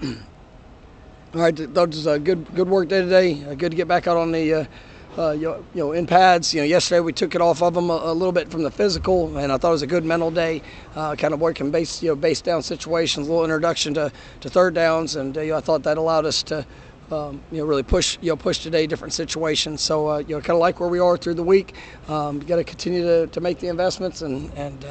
All right, that was a good work day today. Good to get back out on the in pads. Yesterday we took it off of them a little bit from the physical, and I thought it was a good mental day. Kind of working base down situations, a little introduction to third downs, and I thought that allowed us to really push today different situations. So kind of like where we are through the week. Got to continue to make the investments and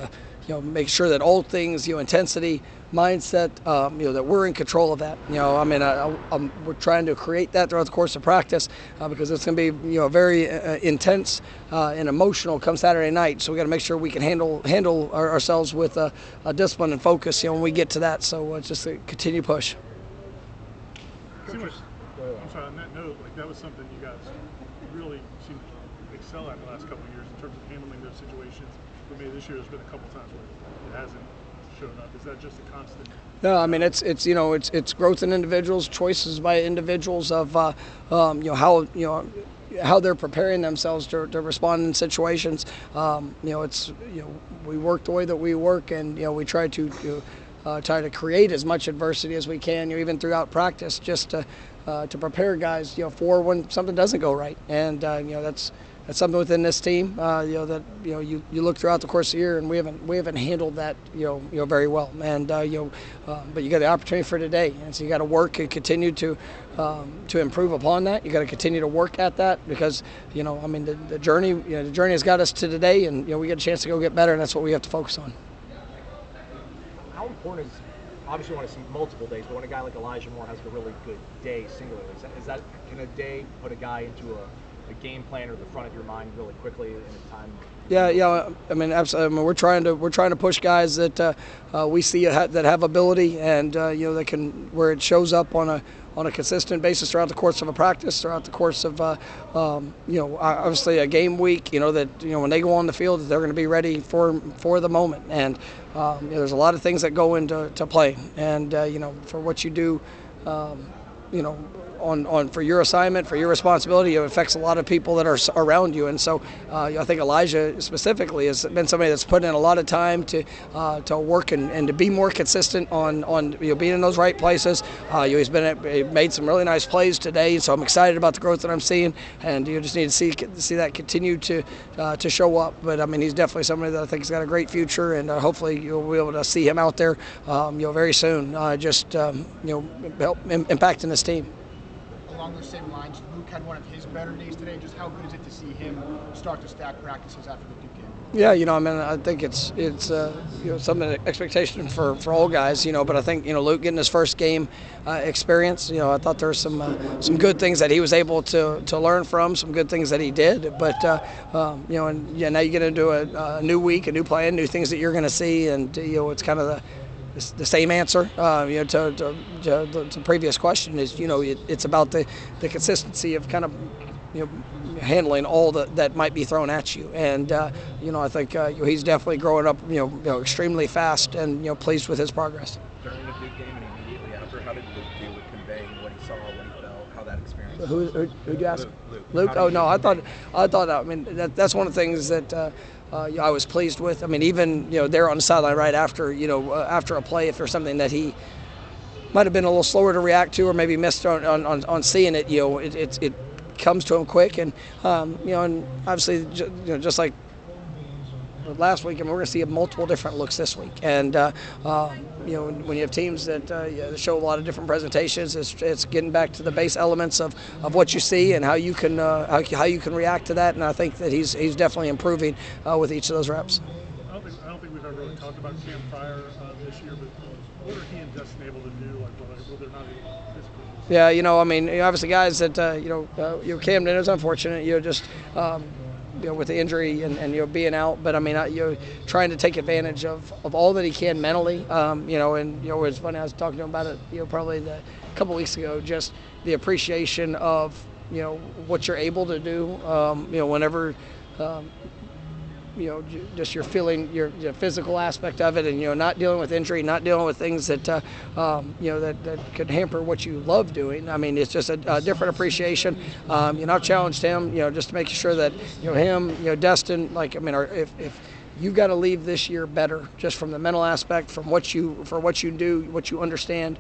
make sure that all things, intensity, mindset, that we're in control of that. We're trying to create that throughout the course of practice because it's going to be, very intense and emotional come Saturday night. So we got to make sure we can handle ourselves with a discipline and focus, when we get to that. So it's just a continued push. I'm sorry, on that note, that was something you guys really seem to excel at the last couple of years in terms of handling those situations. But maybe this year there's been a couple times where it hasn't shown up. Is that just a constant? No, I mean it's growth in individuals, choices by individuals of how they're preparing themselves to respond in situations. We work the way that we work, and we try to create as much adversity as we can, even throughout practice, just to prepare guys, for when something doesn't go right. And that's something within this team, that you look throughout the course of the year, and we haven't handled that, very well. And but you got the opportunity for today, and so you got to work and continue to improve upon that. You got to continue to work at that because the journey has got us to today, and we get a chance to go get better, and that's what we have to focus on. How important is, obviously you want to see multiple days, but when a guy like Elijah Moore has a really good day singularly, can a day put a guy into a game plan or the front of your mind really quickly in a time? Yeah. I mean, absolutely. I mean, we're trying to push guys that we see that have ability, and that can, where it shows up on a consistent basis throughout the course of a practice, throughout the course of obviously a game week. That when they go on the field, they're going to be ready for the moment. And there's a lot of things that go into play, and for what you do, on for your assignment, for your responsibility, it affects a lot of people that are around you. And so I think Elijah specifically has been somebody that's put in a lot of time to work and to be more consistent on being in those right places. He's made some really nice plays today, so I'm excited about the growth that I'm seeing, and you just need to see that continue to show up. But I mean, he's definitely somebody that I think has got a great future, and hopefully you'll be able to see him out there very soon, help impacting this team. Along those same lines, Luke had one of his better days today. Just how good is it to see him start to stack practices after the Duke game? Yeah, I think it's something expectation for all guys, but I think Luke getting his first game experience, I thought there were some good things that he was able to learn from, some good things that he did, but now you get into a new week, a new plan, new things that you're going to see, and it's kind of the same answer, to the previous question is, it's about the consistency of kind of, handling all that might be thrown at you. And, I think he's definitely growing up, extremely fast, and, pleased with his progress. During the Duke game and immediately after, how did Luke do with conveying what he saw, what he felt, how that experience? Who'd you ask? Luke? Oh no, I thought. I mean, that's one of the things that I was pleased with. I mean, even there on the sideline right after after a play, if there's something that he might have been a little slower to react to or maybe missed on seeing it, it comes to him quick, and and obviously just like last week, and we're going to see multiple different looks this week. And when you have teams that show a lot of different presentations, it's getting back to the base elements of what you see and how you can react to that. And I think that he's definitely improving with each of those reps. I don't think we've ever really talked about Cam Pryor this year, but what are he and Justin able to do? Well, they're not able to physically. Yeah, I mean, obviously guys that Camden is unfortunate, just. With the injury and being out, but I mean, trying to take advantage of all that he can mentally, and it's funny, I was talking to him about it, probably a couple weeks ago, just the appreciation of what you're able to do, whenever. Just you're feeling your physical aspect of it, and not dealing with injury, not dealing with things that that could hamper what you love doing. I mean, it's just a different appreciation. I've challenged him, just to make sure that him, Destin, if you've got to leave this year better, just from the mental aspect, from what you do, what you understand.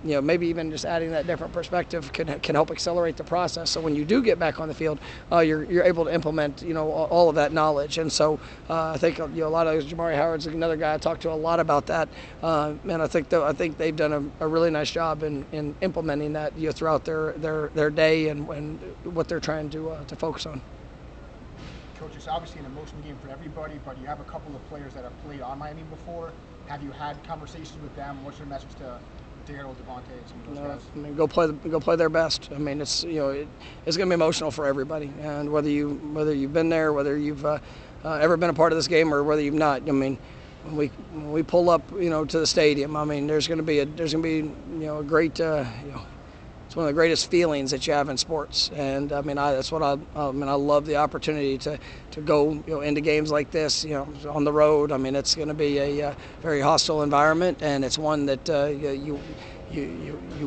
Maybe even just adding that different perspective can help accelerate the process. So when you do get back on the field, you're able to implement all of that knowledge. And so I think a lot of those, Jamari Howard's another guy I talked to a lot about that, and I think they've done a really nice job in implementing that throughout their day and what they're trying to focus on. Coach, it's obviously an emotional game for everybody, but you have a couple of players that have played on Miami before. Have you had conversations with them? What's your message to Daryl, Devontae, and some of those guys? I mean, go play their best. I mean, it's going to be emotional for everybody, and whether you've been there, whether you've ever been a part of this game, or whether you've not. I mean, when we pull up to the stadium, I mean, there's going to be a great it's one of the greatest feelings that you have in sports, and I mean, that's what I love the opportunity to go into games like this, on the road. I mean, it's going to be a very hostile environment, and it's one that you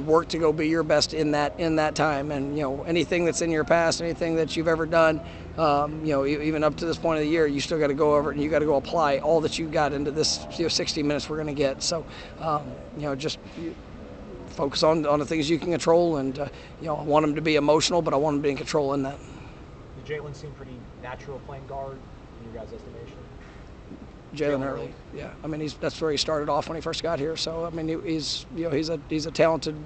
work to go be your best in that time. And anything that's in your past, anything that you've ever done, even up to this point of the year, you still got to go over it and you got to go apply all that you got into this 60 minutes we're going to get. So just focus on the things you can control, and I want them to be emotional, but I want them to be in control in that. Did Jalen seem pretty natural playing guard in your guys' estimation? Jalen Early, yeah. I mean, that's where he started off when he first got here. So I mean, he's a talented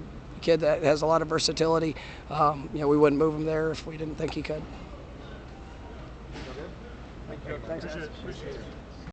kid that has a lot of versatility. We wouldn't move him there if we didn't think he could. Thank you. Thanks. Appreciate it.